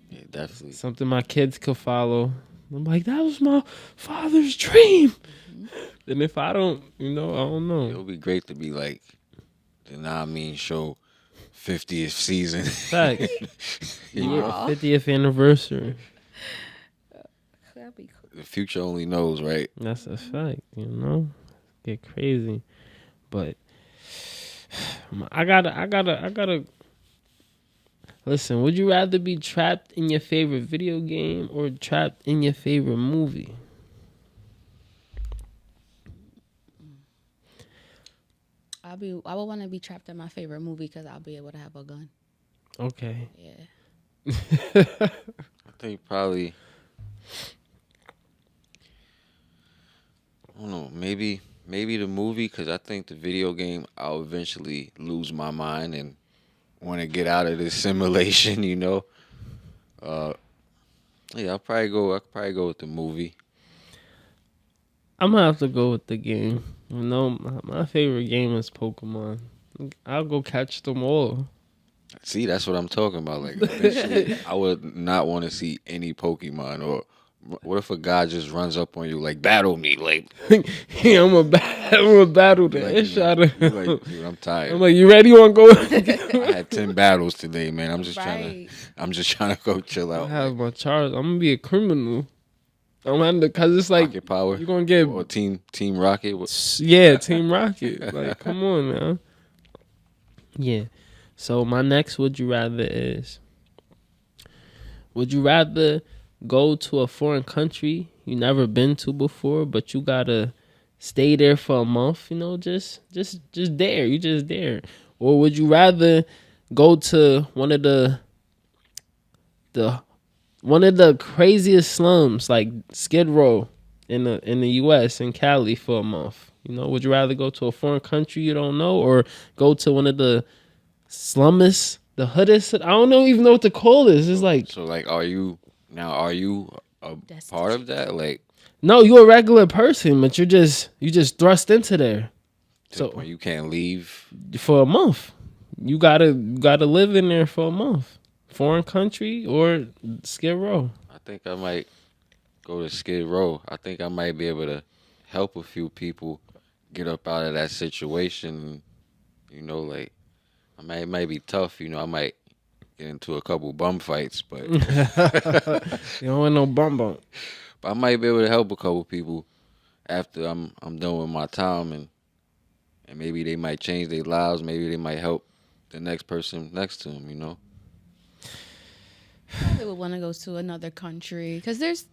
yeah, definitely something my kids could follow. I'm like, that was my father's dream. And if I don't, I don't know. It would be great to be like the show 50th season. Fact. 50th anniversary. That'd be cool. The future only knows, right? That's a fact, Get crazy. But I gotta listen, would you rather be trapped in your favorite video game or trapped in your favorite movie? I would want to be trapped in my favorite movie because I'll be able to have a gun. Okay. Yeah. I think probably, I don't know, maybe the movie, because I think the video game, I'll eventually lose my mind and want to get out of this simulation, Yeah, I'll probably go with the movie. I'm gonna have to go with the game. You know, my favorite game is Pokemon. I'll go catch them all. See, that's what I'm talking about. Like, eventually, I would not want to see any Pokemon. Or what if a guy just runs up on you, like, battle me? Like, Yeah, I'm a battle that like, shot. like, dude, I'm tired. I'm like, you ready? Want to go? I had 10 battles today, man. I'm just Right. trying to go chill I out. have my charge. I'm gonna be a criminal. I'm having cause it's like Rocket Power. you're gonna get or Team Rocket. What? yeah, Team Rocket. Like, come on now. Yeah. So my next would you rather is, would you rather go to a foreign country you never been to before, but you gotta stay there for a month, you know, just there, you just there, or would you rather go to one of the craziest slums like Skid Row in the U.S. in Cali for a month? You know, would you rather go to a foreign country you don't know, or go to one of the slummest, the hoodest? I don't know even know what to call this. It's like, So, like, are you a part of that? Like, no, you're a regular person, but you just thrust into there. so you can't leave. For a month, you gotta live in there for a month. Foreign country or Skid Row? I think I might go to Skid Row. I think I might be able to help a few people get up out of that situation. You know, like, it might be tough. You know, I might get into a couple bum fights, but You don't want no bum. but I might be able to help a couple people after I'm done with my time, and maybe they might change their lives. Maybe they might help the next person next to them. You know. They would want to go to another country because there's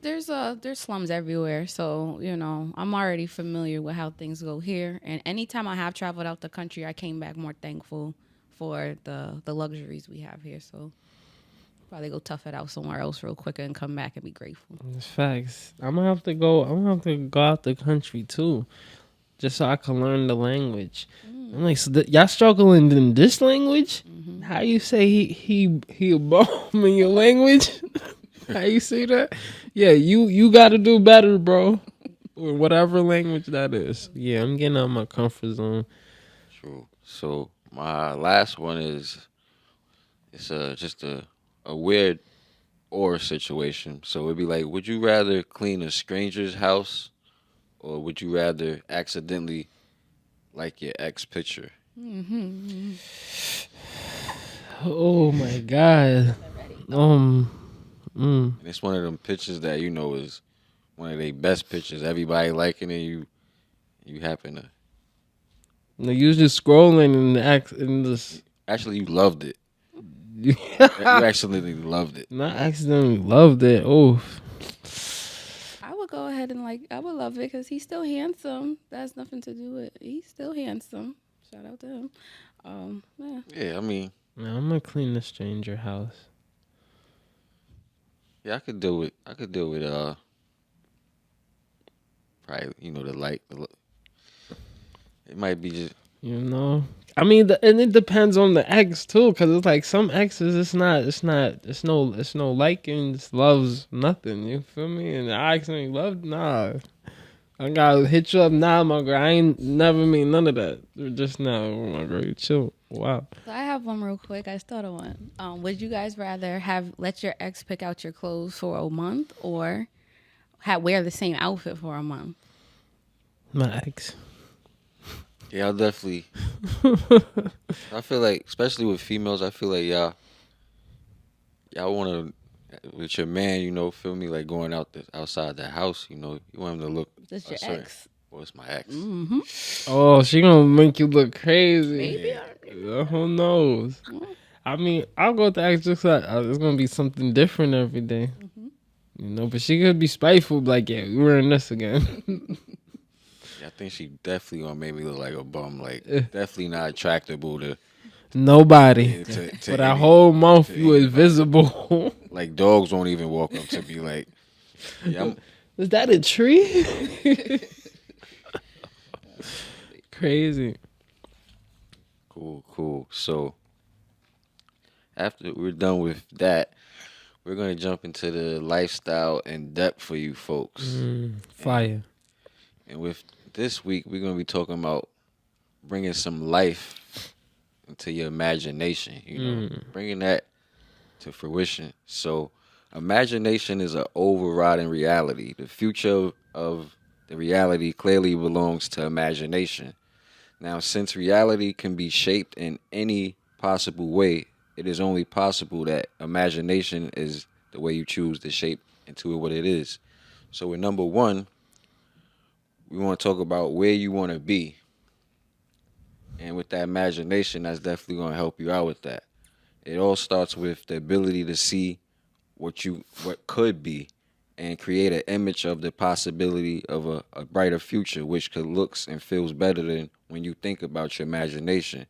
slums everywhere. So you know, I'm already familiar with how things go here. And anytime I have traveled out the country, I came back more thankful for the luxuries we have here. So probably go tough it out somewhere else real quick and come back and be grateful. It's facts. I'm gonna have to go out the country too, just so I can learn the language. I'm like, so y'all struggling in this language? How you say he a bum in your language? How you say that? Yeah, you got to do better, bro. Or whatever language that is. Yeah, I'm getting out of my comfort zone. True. So my last one is just a weird or situation. So it'd be like, would you rather clean a stranger's house, or would you rather accidentally like your ex picture? Oh my god. And it's one of them pictures that you know is one of their best pictures. Everybody liking it. You happen to. No, you was just scrolling in this. Actually, you loved it. You actually loved it. Not accidentally loved it. Oh. I would go ahead and I would love it because he's still handsome. That has nothing to do with he's still handsome. Shout out to him. Yeah. Yeah, I mean. Yeah, I'm gonna clean the stranger house. Yeah, I could deal with probably, you know, the light. It might be just, you know. I mean, and it depends on the ex too, because it's like some exes, it's no liking, it's loves nothing. You feel me? And I accidentally loved, nah. I gotta hit you up now, my girl. I ain't never mean none of that. Just now, oh my girl, you chill. Wow. So I have one real quick. I thought of one. Would you guys rather let your ex pick out your clothes for a month, or wear the same outfit for a month? My ex. Yeah, I'll definitely. I feel like, especially with females, I feel like y'all want to, with your man, you know, feel me, like going outside the house, you know, you want him to look. Just your ex. Well, it's my ex. Mm-hmm. Oh, she gonna make you look crazy. Maybe. Who knows? I mean, I'll go with the ex just like it's gonna be something different every day. You know, but she could be spiteful, like, yeah, we're wearing this again. I think she definitely gonna make me look like a bum. Like, definitely not attractable to nobody. For that whole month, you was visible. Like, dogs won't even walk up to me. Like, yeah, is that a tree? Crazy. Cool. So, after we're done with that, we're gonna jump into the lifestyle and depth for you folks. Fire. And with this week, we're gonna be talking about bringing some life into your imagination. You know, bringing that to fruition. So, imagination is an overriding reality. The future of the reality clearly belongs to imagination. Now, since reality can be shaped in any possible way, it is only possible that imagination is the way you choose to shape into it what it is. So, with number one, we want to talk about where you want to be. And with that imagination, that's definitely going to help you out with that. It all starts with the ability to see what could be and create an image of the possibility of a brighter future, which could looks and feels better than when you think about your imagination.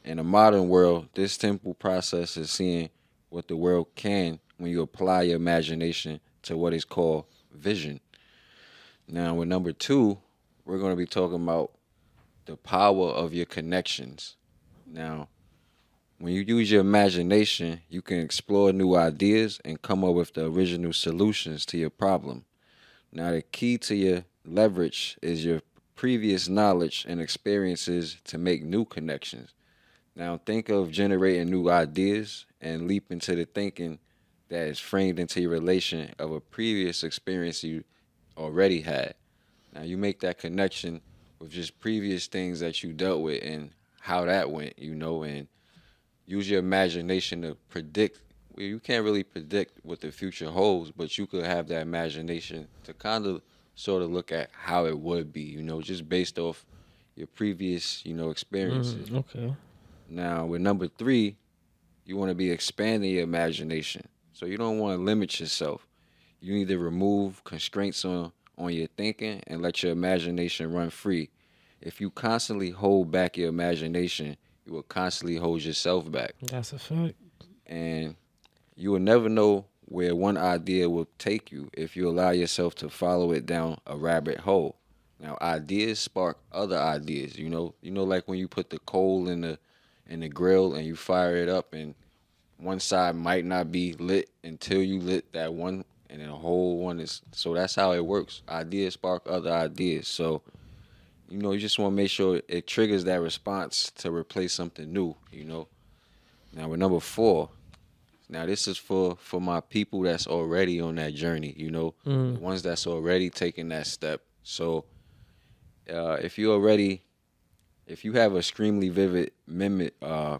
In a modern world, this simple process is seeing what the world can when you apply your imagination to what is called vision. Now, with number two, we're going to be talking about the power of your connections. Now, when you use your imagination, you can explore new ideas and come up with the original solutions to your problem. Now, the key to your leverage is your previous knowledge and experiences to make new connections. Now, think of generating new ideas and leap into the thinking that is framed into your relation of a previous experience you already had. Now, you make that connection with just previous things that you dealt with and how that went, and use your imagination to predict. Well, you can't really predict what the future holds, but you could have that imagination to kind of sort of look at how it would be, just based off your previous, experiences. Okay. Now, with number three, you want to be expanding your imagination. So you don't want to limit yourself. You need to remove constraints on your thinking and let your imagination run free. If you constantly hold back your imagination, you will constantly hold yourself back. That's a fact. And you will never know where one idea will take you if you allow yourself to follow it down a rabbit hole. Now, ideas spark other ideas. Like when you put the coal in the grill and you fire it up, and one side might not be lit until you lit that one, and then the whole one is. So that's how it works. Ideas spark other ideas. So you just want to make sure it triggers that response to replace something new. Now, with number four, now this is for my people that's already on that journey. The ones that's already taking that step. So if you have extremely vivid mental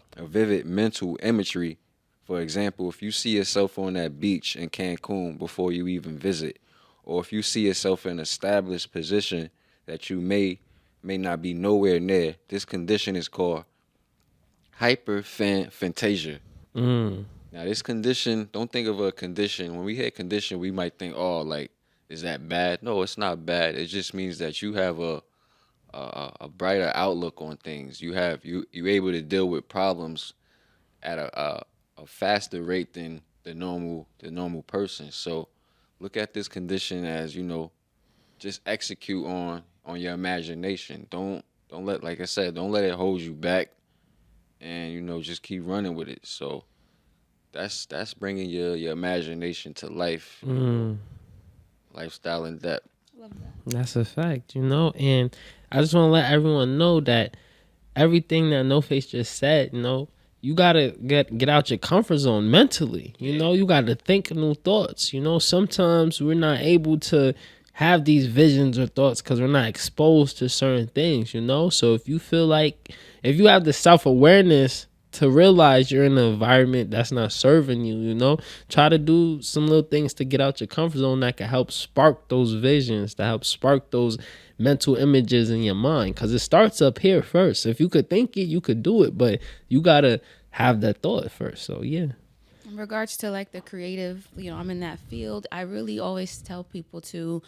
imagery, for example, if you see yourself on that beach in Cancun before you even visit, or if you see yourself in an established position that you may not be nowhere near, this condition is called hyperphantasia. Now, this condition, don't think of a condition. When we hear condition, we might think, oh, like, is that bad? No, it's not bad. It just means that you have a brighter outlook on things. You're able to deal with problems at a faster rate than the normal person. So look at this condition as, just execute on your imagination. Don't let, like I said, don't let it hold you back, and just keep running with it. So that's bringing your imagination to life, lifestyle in depth. Love that. That's a fact, and I just want to let everyone know that everything that No Face just said, you gotta get out your comfort zone mentally. You gotta think new thoughts. Sometimes we're not able to have these visions or thoughts because we're not exposed to certain things. So if you feel like, if you have the self-awareness to realize you're in an environment that's not serving you, try to do some little things to get out your comfort zone that can help spark those visions, to help spark those mental images in your mind, because it starts up here first. If you could think it, you could do it, but you gotta have that thought first. So yeah. In regards to like the creative, I'm in that field. I really always tell people to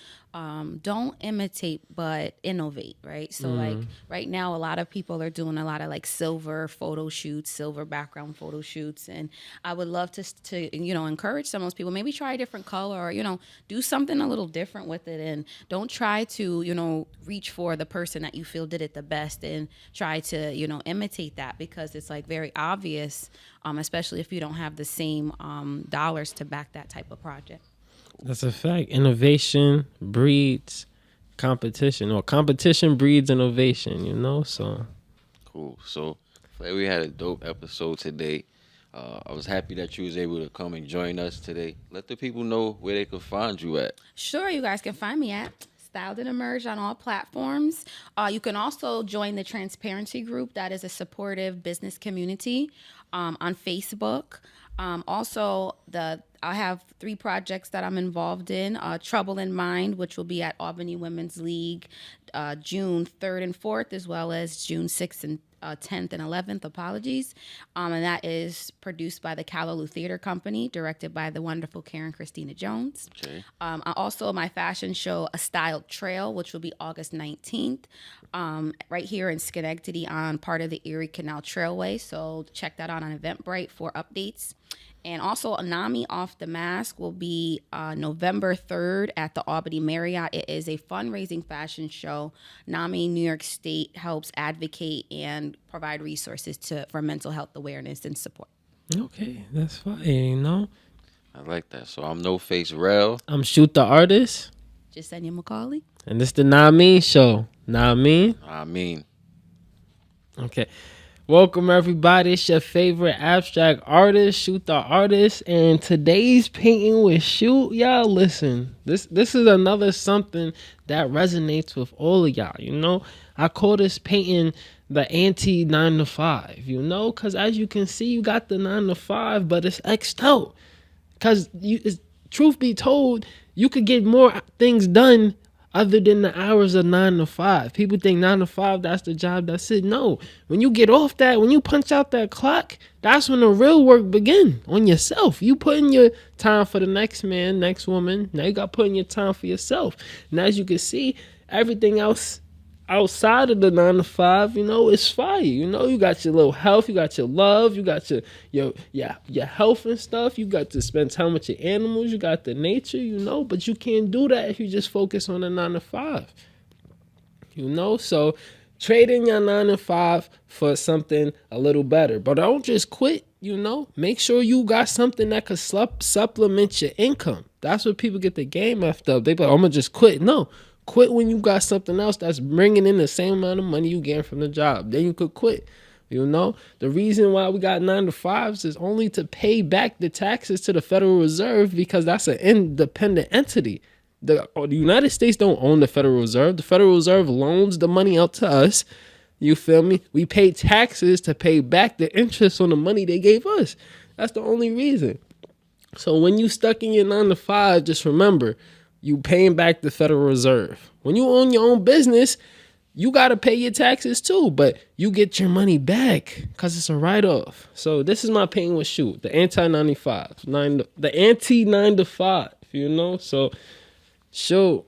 don't imitate, but innovate, right? So like right now, a lot of people are doing a lot of like silver photo shoots, silver background photo shoots. And I would love to encourage some of those people, maybe try a different color or, do something a little different with it. And don't try to, reach for the person that you feel did it the best and try to, imitate that, because it's like very obvious, especially if you don't have the same dollars to back that type of project. That's a fact. Innovation breeds competition, or competition breeds innovation, you know? So Cool. So we had a dope episode today. I was happy that you was able to come and join us today. Let the people know where they can find you at. Sure, you guys can find me at Styled and Emerged on all platforms. You can also join the Transparency Group. That is a supportive business community on Facebook. Also, I have 3 projects that I'm involved in. Trouble in Mind, which will be at Albany Women's League June 3rd and 4th, as well as June 6th and 10th and 11th, apologies. And that is produced by the Callaloo Theater Company, directed by the wonderful Karen Christina Jones. Okay. Also, my fashion show, A Styled Trail, which will be August 19th, right here in Schenectady on part of the Erie Canal Trailway. So check that out on Eventbrite for updates. And also, Anami Off the Mask will be November 3rd at the Albany Marriott. It is a fundraising fashion show. NAMI New York State helps advocate and provide resources for mental health awareness and support. okay, that's fine, you know? I like that. So I'm No Face Rel. I'm Shoot the Artist, Jasenya McCauley. and this the Nah Mean Show. Nah Mean? I mean, Okay. Welcome everybody. It's your favorite abstract artist, Shoot the Artist, and today's painting with Shoot. Y'all listen. This is another something that resonates with all of y'all. You know, I call this painting the anti 9 to 5. You know, because as you can see, you got the 9 to 5, but it's X'd out. Because truth be told, you could get more things done other than the hours of 9 to 5. People think 9 to 5, that's the job, that's it. No, when you get off that, when you punch out that clock, that's when the real work begin on yourself. You put in your time for the next man, next woman. Now you got to put in your time for yourself. And as you can see, everything else outside of the 9 to 5, you know, it's fire. You know, you got your little health, you got your love, you got your health and stuff. You got to spend time with your animals, you got the nature, you know, but you can't do that if you just focus on the 9 to 5. You know, so trade in your 9 to 5 for something a little better. But don't just quit, you know. Make sure you got something that could supplement your income. That's what people get the game effed up. They be like, I'm going to just quit. No. Quit when you got something else that's bringing in the same amount of money you getting from the job. Then you could quit. You know, the reason why we got 9 to 5s is only to pay back the taxes to the Federal Reserve, because that's an independent entity. The United States don't own the Federal Reserve. The Federal Reserve loans the money out to us. You feel me? We pay taxes to pay back the interest on the money they gave us. That's the only reason. So when you stuck in your 9 to 5, just remember, you paying back the Federal Reserve. When you own your own business, you got to pay your taxes too, but you get your money back because it's a write-off. So this is my painting with Shoot, the anti-95, the anti-9 to 5, you know? So, Shoot.